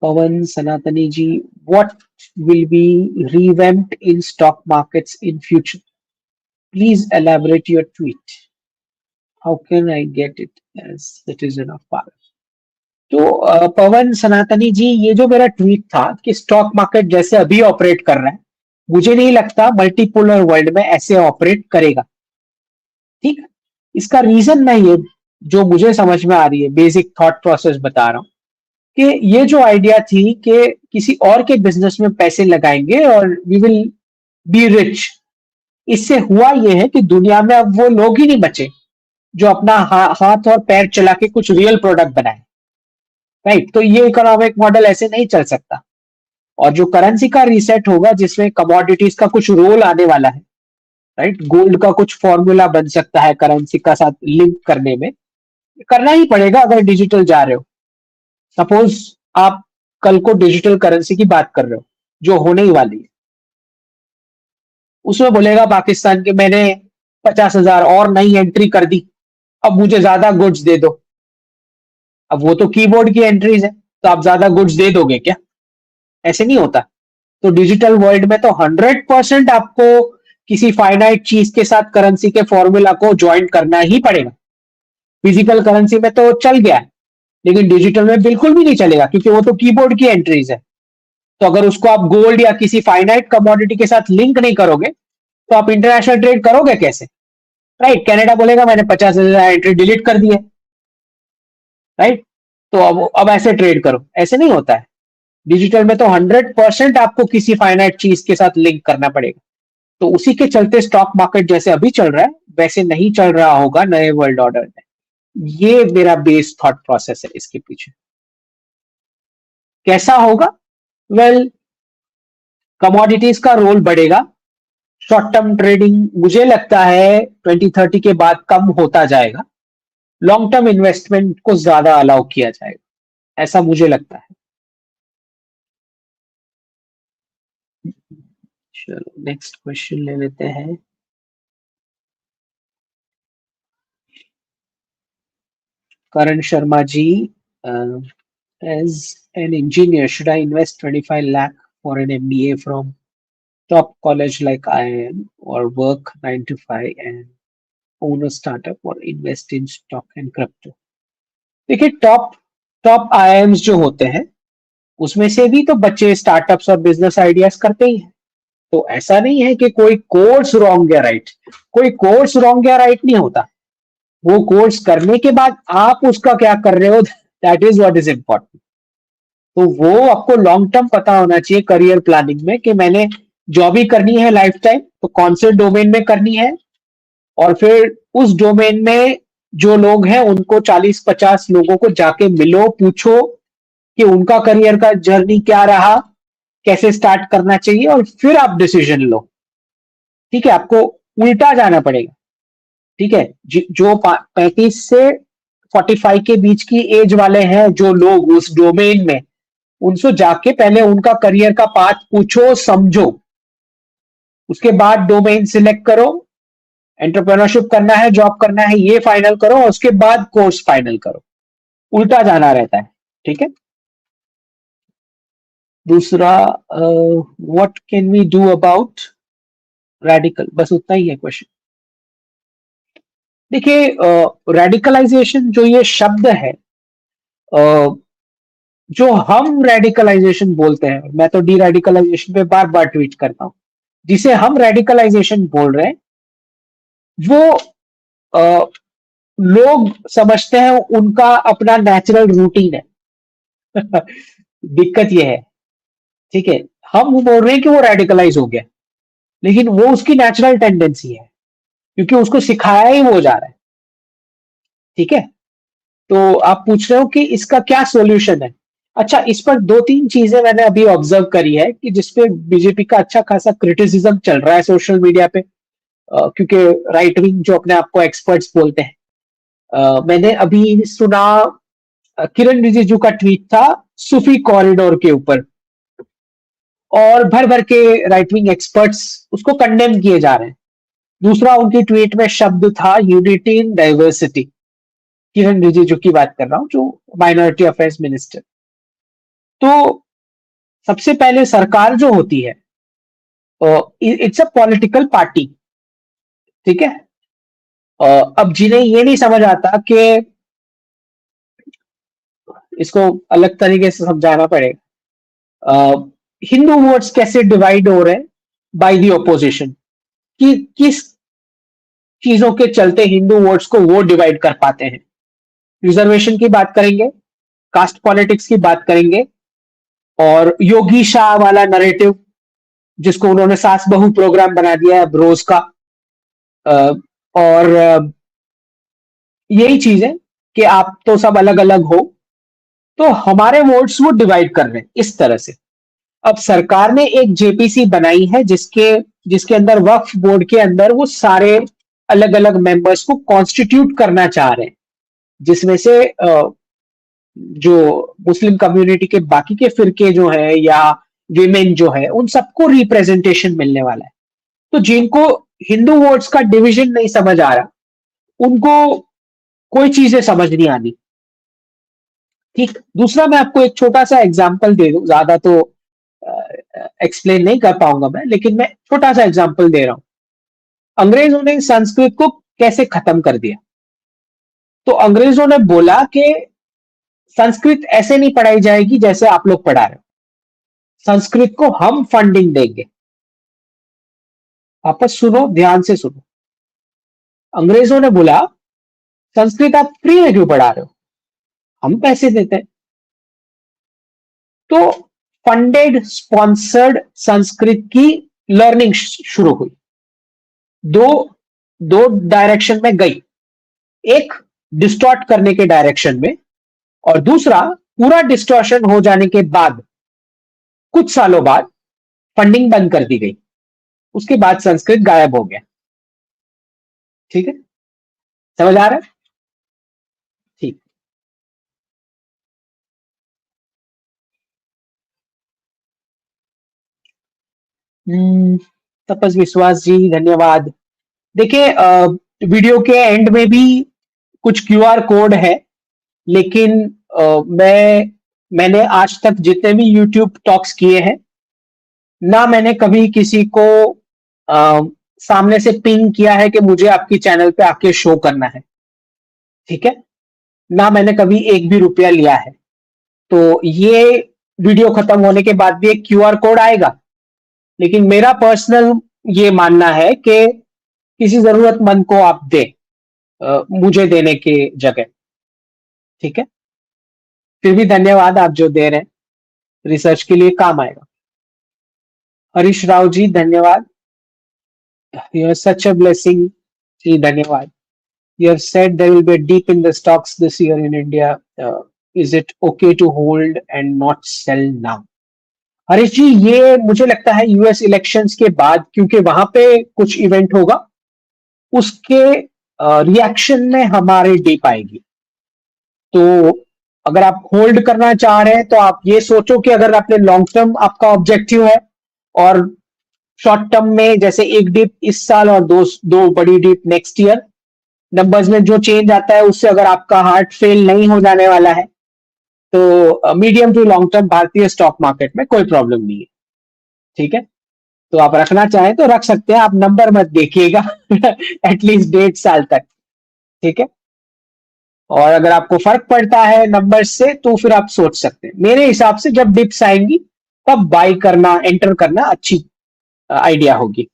Pawan Sanatani ji, what will be revamped in stock markets in future? Please elaborate your tweet. How can I get it as citizen of Bharat? तो पवन सनातनी जी, ये जो मेरा ट्वीट था कि स्टॉक मार्केट जैसे अभी ऑपरेट कर रहा है, मुझे नहीं लगता मल्टीपोलर वर्ल्ड में ऐसे ऑपरेट करेगा। ठीक है। इसका रीजन मैं ये, जो मुझे समझ में आ रही है, बेसिक थॉट प्रोसेस बता रहा हूं कि ये जो आइडिया थी कि किसी और के बिजनेस में पैसे लगाएंगे और वी विल बी रिच, इससे हुआ ये है कि दुनिया में अब वो लोग ही नहीं बचे जो अपना हाथ और पैर चला के कुछ रियल प्रोडक्ट बनाए। राइट। तो ये इकोनॉमिक मॉडल ऐसे नहीं चल सकता। और जो करेंसी का रीसेट होगा जिसमें कमोडिटीज का कुछ रोल आने वाला है, राइट, गोल्ड का कुछ फॉर्मूला बन सकता है करेंसी का साथ लिंक करने में, करना ही पड़ेगा अगर डिजिटल जा रहे हो। सपोज आप कल को डिजिटल करेंसी की बात कर रहे हो जो होने ही वाली है, उसमें बोलेगा पाकिस्तान के मैंने 50,000 और नई एंट्री कर दी, अब मुझे ज्यादा गुड्स दे दो। अब वो तो कीबोर्ड की एंट्रीज है, तो आप ज्यादा गुड्स दे दोगे क्या? ऐसे नहीं होता। तो डिजिटल वर्ल्ड में तो 100% आपको किसी फाइनाइट चीज के साथ करेंसी के फॉर्मूला को ज्वाइन करना ही पड़ेगा। फिजिकल करेंसी में तो चल गया है, लेकिन डिजिटल में बिल्कुल भी नहीं चलेगा, क्योंकि वो तो कीबोर्ड की एंट्रीज है। तो अगर उसको आप गोल्ड या किसी फाइनाइट कमोडिटी के साथ लिंक नहीं करोगे तो आप इंटरनेशनल ट्रेड करोगे कैसे? राइट। कनाडा बोलेगा मैंने 50,000 एंट्री डिलीट कर दी है। राइट। तो अब ऐसे ट्रेड करो, ऐसे नहीं होता है। डिजिटल में तो 100% आपको किसी फाइनाइट चीज के साथ लिंक करना पड़ेगा। तो उसी के चलते स्टॉक मार्केट जैसे अभी चल रहा है वैसे नहीं चल रहा होगा नए वर्ल्ड ऑर्डर में। ये मेरा बेस थॉट प्रोसेस है इसके पीछे। कैसा होगा? वेल, कमोडिटीज का रोल बढ़ेगा। शॉर्ट टर्म ट्रेडिंग मुझे लगता है 2030 के बाद कम होता जाएगा। लॉन्ग टर्म इन्वेस्टमेंट को ज्यादा अलाउ किया जाएगा, ऐसा मुझे लगता है। चलो नेक्स्ट क्वेश्चन ले लेते हैं। करण Sharma ji, as an engineer, should I invest 25 lakh for an MBA from top college like IIM, or work 9 to 5 and own a startup, or invest in stock and crypto? देखिए, टॉप टॉप आईआईएम्स जो होते हैं उसमें से भी तो बच्चे startups और बिजनेस आइडियाज करते ही हैं। तो ऐसा नहीं है कि कोई कोर्स रॉन्ग या राइट, कोई कोर्स रॉन्ग या राइट नहीं होता। वो कोर्स करने के बाद आप उसका क्या कर रहे हो, that is what is important. तो वो आपको लॉन्ग टर्म पता होना चाहिए करियर प्लानिंग में कि मैंने जॉब ही करनी है लाइफ टाइम, तो कौन से डोमेन में करनी है, और फिर उस डोमेन में जो लोग हैं उनको 40-50 लोगों को जाके मिलो, पूछो कि उनका करियर का जर्नी क्या रहा, कैसे स्टार्ट करना चाहिए, और फिर आप डिसीजन लो। ठीक है, आपको उल्टा जाना पड़ेगा। ठीक है, जो 35 से 45 के बीच की एज वाले हैं जो लोग उस डोमेन में, उनसे जाके पहले उनका करियर का पाथ पूछो, समझो, उसके बाद डोमेन सिलेक्ट करो। एंटरप्रेन्योरशिप करना है, जॉब करना है, ये फाइनल करो, और उसके बाद कोर्स फाइनल करो। उल्टा जाना रहता है। ठीक है। दूसरा, what can we do about radical, बस उतना ही है क्वेश्चन। देखिए, रेडिकलाइजेशन जो ये शब्द है, जो हम रेडिकलाइजेशन बोलते हैं, मैं तो डी रेडिकलाइजेशन पे बार बार ट्वीट करता हूं, जिसे हम रेडिकलाइजेशन बोल रहे हैं वो लोग समझते हैं उनका अपना नेचुरल रूटीन है। दिक्कत यह है। ठीक है, हम बोल रहे हैं कि वो रेडिकलाइज हो गया, लेकिन वो उसकी नेचुरल टेंडेंसी है, क्योंकि उसको सिखाया ही वो जा रहा है। ठीक है, तो आप पूछ रहे हो कि इसका क्या सॉल्यूशन है। अच्छा, इस पर 2-3 चीजें मैंने अभी ऑब्जर्व करी है कि जिसपे बीजेपी का अच्छा खासा क्रिटिसिज्म चल रहा है सोशल मीडिया पे, क्योंकि राइट विंग जो अपने आप को एक्सपर्ट्स बोलते हैं। मैंने अभी सुना, किरण रिजिजू का ट्वीट था सूफी कॉरिडोर के ऊपर, और भर भर के राइट विंग एक्सपर्ट्स उसको कंडेम किए जा रहे हैं। दूसरा, उनकी ट्वीट में शब्द था यूनिटी इन डाइवर्सिटी। किरण रिजिजू की बात कर रहा हूं, जो माइनॉरिटी अफेयर्स मिनिस्टर। तो सबसे पहले सरकार जो होती है, इट्स अ पॉलिटिकल पार्टी। ठीक है, अब जिन्हें ये नहीं समझ आता कि, इसको अलग तरीके से समझाना पड़ेगा, हिंदू वोट्स कैसे डिवाइड हो रहे हैं बाय द ऑपोजिशन, कि किस चीजों के चलते हिंदू वोट्स को वो डिवाइड कर पाते हैं। रिजर्वेशन की बात करेंगे, कास्ट पॉलिटिक्स की बात करेंगे, और योगी शाह वाला नरेटिव जिसको उन्होंने सास बहू प्रोग्राम बना दिया है ब्रोस का, और यही चीज है कि आप तो सब अलग अलग हो, तो हमारे वोट्स वो डिवाइड कर रहे हैं इस तरह से। अब सरकार ने एक जेपीसी बनाई है जिसके जिसके अंदर वक्फ बोर्ड के अंदर वो सारे अलग अलग मेंबर्स को कॉन्स्टिट्यूट करना चाह रहे हैं, जिसमें से जो मुस्लिम कम्युनिटी के बाकी के फिरके जो है या विमेन जो है, उन सबको रिप्रेजेंटेशन मिलने वाला है। तो जिनको हिंदू वोट्स का डिवीजन नहीं समझ आ रहा, उनको कोई चीजें समझ नहीं आनी। ठीक, दूसरा मैं आपको एक छोटा सा एग्जांपल दे दूं, ज्यादा तो एक्सप्लेन नहीं कर पाऊंगा मैं, लेकिन मैं छोटा सा एग्जांपल दे रहा हूं। अंग्रेजों ने संस्कृत को कैसे खत्म कर दिया? तो अंग्रेजों ने बोला कि संस्कृत ऐसे नहीं पढ़ाई जाएगी जैसे आप लोग पढ़ा रहे हो, संस्कृत को हम फंडिंग देंगे। वापस सुनो, ध्यान से सुनो। अंग्रेजों ने बोला संस्कृत आप फ्री में क्यों पढ़ा रहे हो, हम पैसे देते हैं। तो फंडेड स्पॉन्सर्ड संस्कृत की लर्निंग शुरू हुई। दो दो डायरेक्शन में गई। एक, डिस्टॉर्ट करने के डायरेक्शन में, और दूसरा पूरा डिस्टॉर्शन हो जाने के बाद कुछ सालों बाद फंडिंग बंद कर दी गई, उसके बाद संस्कृत गायब हो गया। ठीक है, समझ आ रहा है? ठीक। तपस विश्वास जी धन्यवाद। देखिए, वीडियो के एंड में भी कुछ क्यूआर कोड है, लेकिन मैंने आज तक जितने भी यूट्यूब टॉक्स किए हैं, ना मैंने कभी किसी को अ, सामने से पिंग किया है कि मुझे आपकी चैनल पे आके शो करना है। ठीक है, ना मैंने कभी एक भी रुपया लिया है। तो ये वीडियो खत्म होने के बाद भी एक क्यूआर कोड आएगा, लेकिन मेरा पर्सनल ये मानना है कि किसी जरूरतमंद को आप दें, मुझे देने की जगह। ठीक है, फिर भी धन्यवाद आप जो दे रहे हैं, रिसर्च के लिए काम आएगा। हरीश राव जी धन्यवाद। You are such a blessing ji धन्यवाद। You have said there will be a dip in the stocks this year in India. Is it okay to hold and not sell now? Harish जी, ये मुझे लगता है यूएस इलेक्शंस के बाद, क्योंकि वहां पे कुछ इवेंट होगा, उसके रिएक्शन में हमारे डीप आएगी। तो अगर आप होल्ड करना चाह रहे हैं तो आप ये सोचो कि अगर आपने लॉन्ग टर्म आपका ऑब्जेक्टिव है, और शॉर्ट टर्म में जैसे एक डिप इस साल और दो बड़ी डिप नेक्स्ट ईयर, नंबर्स में जो चेंज आता है उससे अगर आपका हार्ट फेल नहीं हो जाने वाला है, तो मीडियम टू लॉन्ग टर्म भारतीय स्टॉक मार्केट में कोई प्रॉब्लम नहीं है। ठीक है, तो आप रखना चाहें तो रख सकते हैं, आप नंबर मत देखिएगा एटलीस्ट 1.5 साल तक। ठीक है, और अगर आपको फर्क पड़ता है नंबर से तो फिर आप सोच सकते हैं। मेरे हिसाब से जब डिप्स आएंगी तब बाई करना, एंटर करना अच्छी आइडिया होगी।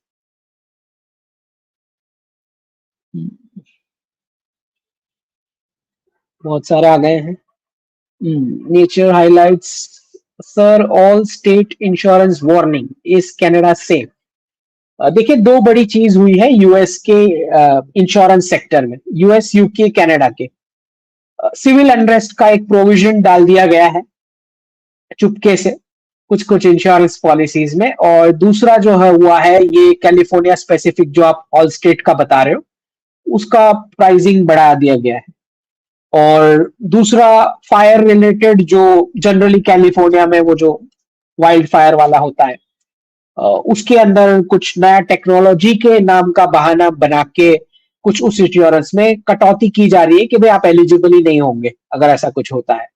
बहुत सारे आ गए हैं। Nature highlights, sir all state insurance warning, is Canada safe? देखिए, दो बड़ी चीज हुई है यूएस के इंश्योरेंस सेक्टर में, यूएस यूके कनाडा के। सिविल अनरेस्ट का एक प्रोविजन डाल दिया गया है चुपके से कुछ कुछ इंश्योरेंस पॉलिसीज में, और दूसरा जो है हुआ है ये कैलिफोर्निया स्पेसिफिक जो आप ऑल स्टेट का बता रहे हो, उसका प्राइसिंग बढ़ा दिया गया है। और दूसरा फायर रिलेटेड जो जनरली कैलिफोर्निया में वो जो वाइल्ड फायर वाला होता है, उसके अंदर कुछ नया टेक्नोलॉजी के नाम का बहाना बना के कुछ उस इंश्योरेंस में कटौती की जा रही है कि भाई आप एलिजिबल ही नहीं होंगे अगर ऐसा कुछ होता है।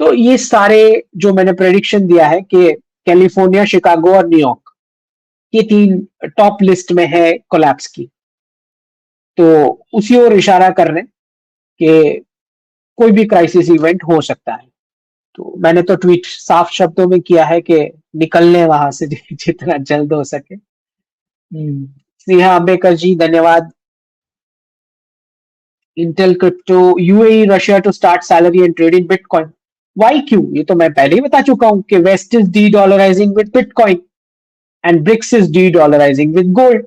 तो ये सारे जो मैंने प्रेडिक्शन दिया है कि कैलिफोर्निया, शिकागो और न्यूयॉर्क, ये तीन टॉप लिस्ट में है कोलैप्स की, तो उसी ओर इशारा कर रहे हैं कि कोई भी क्राइसिस इवेंट हो सकता है। तो मैंने तो ट्वीट साफ शब्दों में किया है कि निकलने वहां से जितना जल्द हो सके। स्नेहा अंबेकर जी धन्यवाद। Intel crypto, UAE Russia to start salary and trade in bitcoin. Y Q? ये तो मैं पहले ही बता चुका हूं कि west is dedollarizing with bitcoin and BRICS is dedollarizing with gold.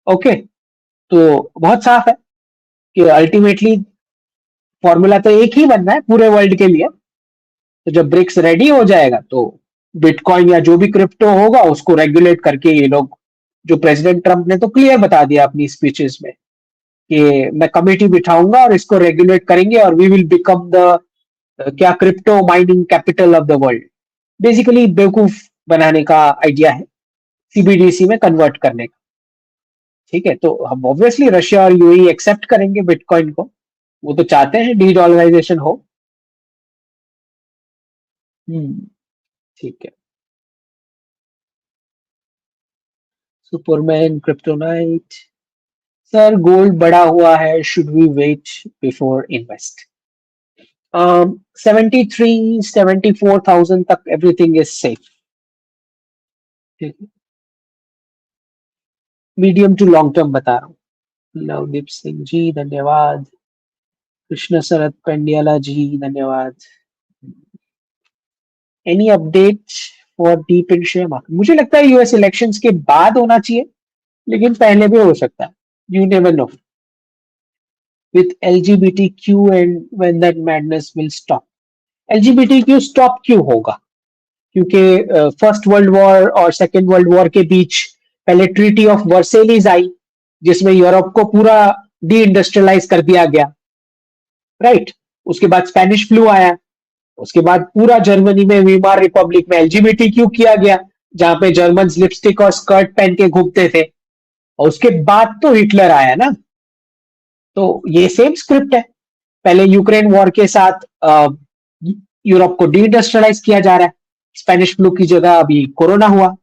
Okay, तो बहुत साफ है कि अल्टीमेटली फॉर्मूला तो एक ही बनना है पूरे वर्ल्ड के लिए। तो जब ब्रिक्स रेडी हो जाएगा तो बिटकॉइन या जो भी क्रिप्टो होगा उसको रेगुलेट करके ये लोग, जो प्रेसिडेंट ट्रंप ने तो क्लियर बता दिया अपनी स्पीचेस में कि मैं कमेटी बिठाऊंगा और इसको रेगुलेट करेंगे और वी विल बिकम द क्या crypto mining capital of the world. Basically बेवकूफ बनाने का आइडिया है, सीबीडीसी में कन्वर्ट करने का। ठीक है, तो हम ऑब्वियसली रशिया और यूएई एक्सेप्ट करेंगे बिटकॉइन को, वो तो चाहते हैं डी डॉलराइजेशन हो। ठीक है। सुपरमैन क्रिप्टोनाइट, सर गोल्ड बढ़ा हुआ है, should we wait before invest? 73-74,000 तक एवरीथिंग इज सेफ। ठीक है, मीडियम टू लॉन्ग टर्म बता रहा हूँ। नवदीप सिंह जी धन्यवाद। कृष्ण शरद पंडियाला जी धन्यवाद। Any update for deep in share market? मुझे लगता है यूएस इलेक्शंस के बाद होना चाहिए, लेकिन पहले भी हो सकता है, you never know. with LGBTQ and when that madness will stop. LGBTQ stop क्यों होगा? क्योंकि फर्स्ट वर्ल्ड वॉर और सेकेंड वर्ल्ड वॉर के बीच पहले ट्रीटी ऑफ वर्सेलिस आई, जिसमें यूरोप को पूरा डी इंडस्ट्रियलाइज कर दिया गया, राइट? उसके बाद स्पेनिश फ्लू आया, उसके बाद पूरा जर्मनी में वीमार रिपब्लिक में एलजीबीटीक्यू किया गया, जहां पे जर्मन लिपस्टिक और स्कर्ट पहन के घूमते थे, और उसके बाद तो हिटलर आया ना। तो ये सेम स्क्रिप्ट है। पहले यूक्रेन वॉर के साथ यूरोप को डी इंडस्ट्रियलाइज किया जा रहा है, स्पेनिश फ्लू की जगह अभी कोरोना हुआ,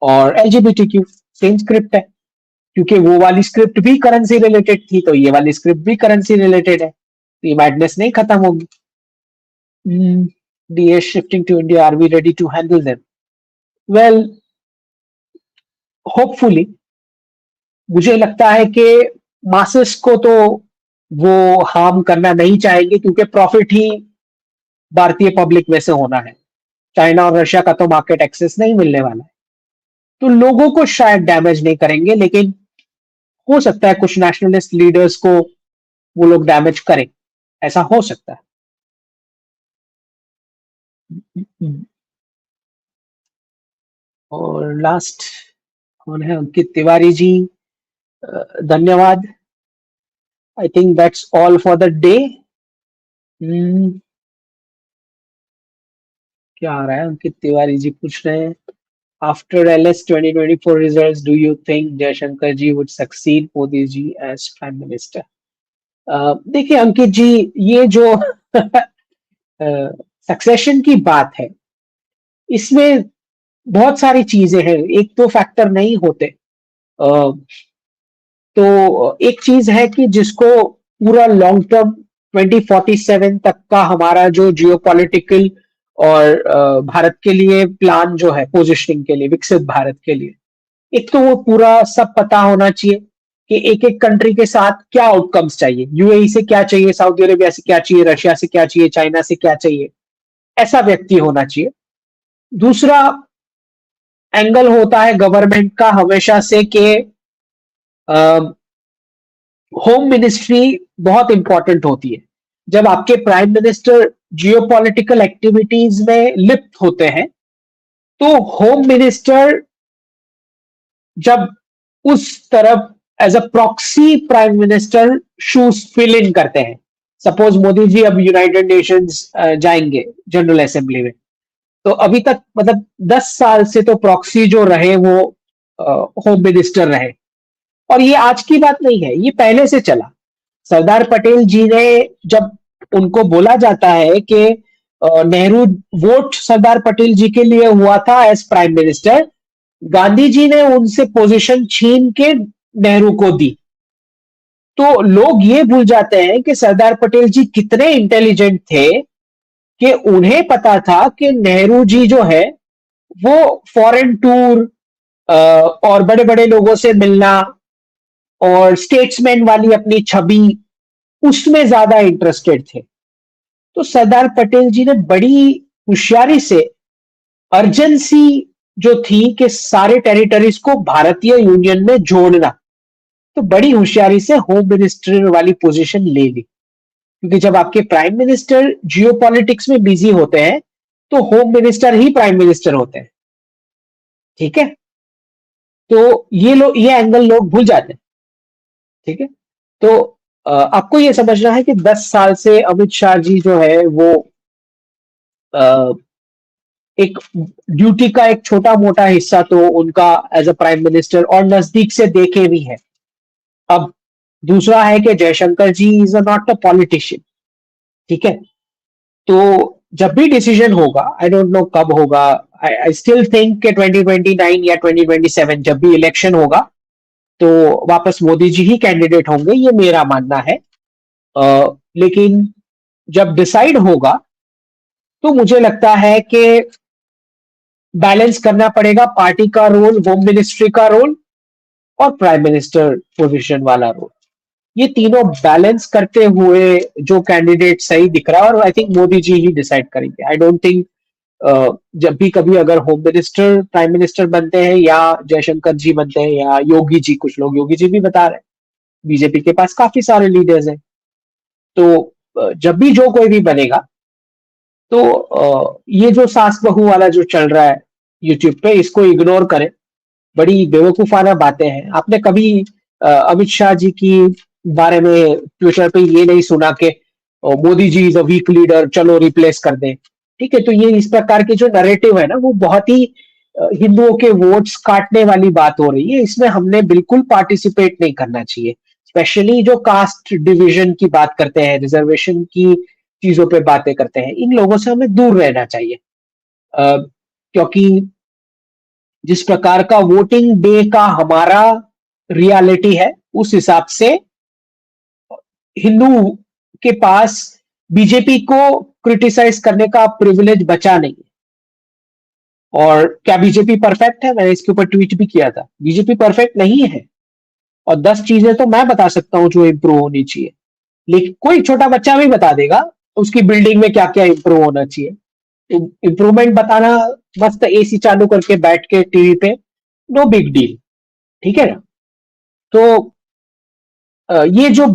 और एलजीबीटीक्यू सेम स्क्रिप्ट है, क्योंकि वो वाली स्क्रिप्ट भी करेंसी रिलेटेड थी, तो ये वाली स्क्रिप्ट भी करेंसी रिलेटेड है, तो ये मैडनेस नहीं खत्म होगी। DS shifting to India, are we ready to handle them? Well, hopefully, मुझे लगता है कि मासेस को तो वो हार्म करना नहीं चाहेंगे, क्योंकि प्रॉफिट ही भारतीय पब्लिक में से होना है। चाइना और रशिया का तो मार्केट एक्सेस नहीं मिलने वाला है, तो लोगों को शायद डैमेज नहीं करेंगे, लेकिन हो सकता है कुछ नेशनलिस्ट लीडर्स को वो लोग डैमेज करें, ऐसा हो सकता है। और लास्ट कौन है? अंकित तिवारी जी, धन्यवाद। आई think that's all for the day. क्या आ रहा है? अंकित तिवारी जी पूछ रहे हैं, after LS 2024 results do you think Jaishankar ji would succeed Modi ji as prime minister? देखिए अंकित जी, ये जो सक्सेशन की बात है, इसमें बहुत सारी चीजें हैं, एक तो फैक्टर नहीं होते। तो एक चीज है कि जिसको पूरा लॉन्ग टर्म 2047 तक का हमारा जो जियोपॉलिटिकल और भारत के लिए प्लान जो है, पोजिशनिंग के लिए, विकसित भारत के लिए, एक तो वो पूरा सब पता होना चाहिए कि एक एक कंट्री के साथ क्या आउटकम्स चाहिए, यूएई से क्या चाहिए, सऊदी अरेबिया से क्या चाहिए, रशिया से क्या चाहिए, चाइना से क्या चाहिए, ऐसा व्यक्ति होना चाहिए। दूसरा एंगल होता है गवर्नमेंट का हमेशा से कि होम मिनिस्ट्री बहुत इंपॉर्टेंट होती है। जब आपके प्राइम मिनिस्टर जियोपॉलिटिकल एक्टिविटीज में लिप्त होते हैं, तो होम मिनिस्टर जब उस तरफ as a proxy prime minister shoes fill in करते हैं, सपोज मोदी जी अब यूनाइटेड नेशंस जाएंगे जनरल असेंबली में, तो अभी तक मतलब 10 साल से तो प्रॉक्सी जो रहे वो होम मिनिस्टर रहे, और ये आज की बात नहीं है, ये पहले से चला। सरदार पटेल जी ने, जब उनको बोला जाता है कि नेहरू वोट सरदार पटेल जी के लिए हुआ था as prime minister, Gandhi ji ने उनसे पोजीशन छीन के नेहरू को दी। तो लोग ये भूल जाते हैं कि सरदार पटेल जी कितने इंटेलिजेंट थे कि उन्हें पता था कि नेहरू जी जो है वो फॉरेन टूर और बड़े बड़े लोगों से मिलना और स्टेट्समैन वाली अपनी छवि, उसमें ज्यादा इंटरेस्टेड थे। तो सरदार पटेल जी ने बड़ी होशियारी से अर्जेंसी जो थी कि सारे टेरिटरीज को भारतीय यूनियन में जोड़ना, तो बड़ी होशियारी से होम मिनिस्टर वाली पोजीशन ले ली, क्योंकि जब आपके प्राइम मिनिस्टर जियोपॉलिटिक्स में बिजी होते हैं, तो होम मिनिस्टर ही प्राइम मिनिस्टर होते हैं। ठीक है, तो ये एंगल लोग भूल जाते हैं। ठीक है, तो आपको ये समझना है कि 10 साल से अमित शाह जी जो है वो एक ड्यूटी का एक छोटा मोटा हिस्सा तो उनका एज अ प्राइम मिनिस्टर और नजदीक से देखे भी है। अब दूसरा है कि जयशंकर जी इज नॉट अ पॉलिटिशियन। ठीक है, तो जब भी डिसीजन होगा, आई डोंट नो कब होगा, आई स्टिल थिंक कि 2029 या 2027 जब भी इलेक्शन होगा तो वापस मोदी जी ही कैंडिडेट होंगे, ये मेरा मानना है। लेकिन जब डिसाइड होगा तो मुझे लगता है कि बैलेंस करना पड़ेगा पार्टी का रोल, होम मिनिस्ट्री का रोल और प्राइम मिनिस्टर पोजीशन वाला रोल। ये तीनों बैलेंस करते हुए जो कैंडिडेट सही दिख रहा है, और आई थिंक मोदी जी ही डिसाइड करेंगे। आई डोंट थिंक जब भी कभी अगर होम मिनिस्टर प्राइम मिनिस्टर बनते हैं या जयशंकर जी बनते हैं या योगी जी, कुछ लोग योगी जी भी बता रहे हैं, बीजेपी के पास काफी सारे लीडर्स हैं, तो जब भी जो कोई भी बनेगा, तो ये जो सास बहू वाला जो चल रहा है यूट्यूब पे, इसको इग्नोर करें। बड़ी बेवकूफाना बातें हैं। आपने कभी अमित शाह जी की बारे में ट्विटर पे ये नहीं सुना कि Modi ji is a week leader, चलो रिप्लेस कर दें। ठीक है, तो ये इस प्रकार के जो नैरेटिव है ना, वो बहुत ही हिंदुओं के वोट्स काटने वाली बात हो रही है। इसमें हमने बिल्कुल पार्टिसिपेट नहीं करना चाहिए। स्पेशली जो कास्ट डिवीजन की बात करते हैं, रिजर्वेशन की चीजों पे बातें करते हैं, इन लोगों से हमें दूर रहना चाहिए। क्योंकि जिस प्रकार का वोटिंग डे का हमारा रियलिटी है, उस हिसाब से हिंदू के पास बीजेपी को क्रिटिसाइज करने का प्रिविलेज बचा नहीं। और क्या बीजेपी परफेक्ट है? मैंने इसके ऊपर ट्वीट भी किया था। बीजेपी परफेक्ट नहीं है, और 10 चीजें तो मैं बता सकता हूं जो इंप्रूव होनी चाहिए, लेकिन कोई छोटा बच्चा भी बता देगा उसकी बिल्डिंग में क्या क्या इंप्रूव होना चाहिए। इंप्रूवमेंट बताना, मस्त एसी चालू करके बैठ के टीवी पे, नो बिग डील। ठीक है ना? तो ये जो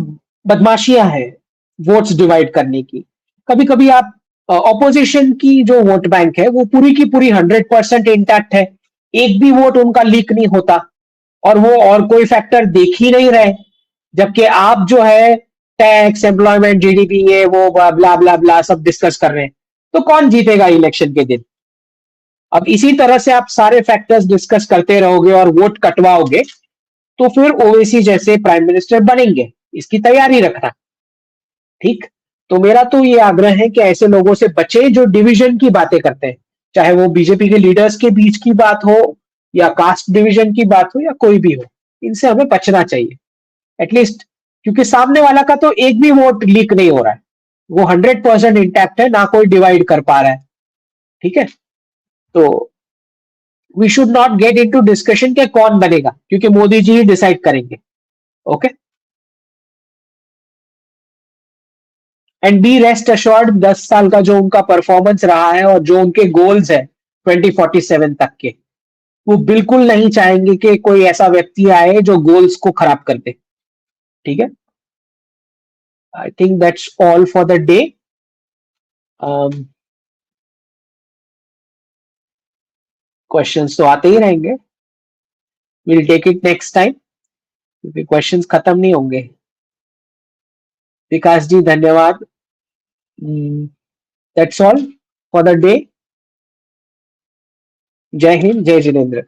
बदमाशियां हैं वोट्स डिवाइड करने की, कभी कभी आप ऑपोजिशन की जो वोट बैंक है वो पूरी की पूरी 100% इंटैक्ट है, एक भी वोट उनका लीक नहीं होता, और वो और कोई फैक्टर देख ही नहीं रहे, जबकि आप जो है टैक्स, एम्प्लॉयमेंट, जीडीपी, ये वो ब्ला ब्ला ब्ला सब डिस्कस कर रहे हैं। तो कौन जीतेगा इलेक्शन के दिन? अब इसी तरह से आप सारे फैक्टर्स डिस्कस करते रहोगे और वोट कटवाओगे, तो फिर ओवैसी जैसे प्राइम मिनिस्टर बनेंगे। इसकी तैयारी रखना। ठीक? तो मेरा तो ये आग्रह है कि ऐसे लोगों से बचे जो डिवीजन की बातें करते हैं, चाहे वो बीजेपी के लीडर्स के बीच की बात हो, या कास्ट डिवीजन की बात हो, या कोई भी हो। इनसे हमें बचना चाहिए एटलीस्ट, क्योंकि सामने वाला का तो एक भी वोट लीक नहीं हो रहा है, वो 100% इंटैक्ट है, ना कोई डिवाइड कर पा रहा है। ठीक है? तो we should not get into discussion के कौन बनेगा, क्योंकि मोदी जी ही डिसाइड करेंगे। Okay? And be rest assured, 10 साल का जो उनका परफॉर्मेंस रहा है और जो उनके गोल्स है 2047 तक के, वो बिल्कुल नहीं चाहेंगे कि कोई ऐसा व्यक्ति आए जो गोल्स को खराब कर दे। ठीक है? I think that's all for the day. Questions तो आते ही रहेंगे, will take it next time, क्योंकि क्वेश्चंस खत्म नहीं होंगे। विकास जी धन्यवाद। That's all for the day. जय हिंद, जय जिनेन्द्र।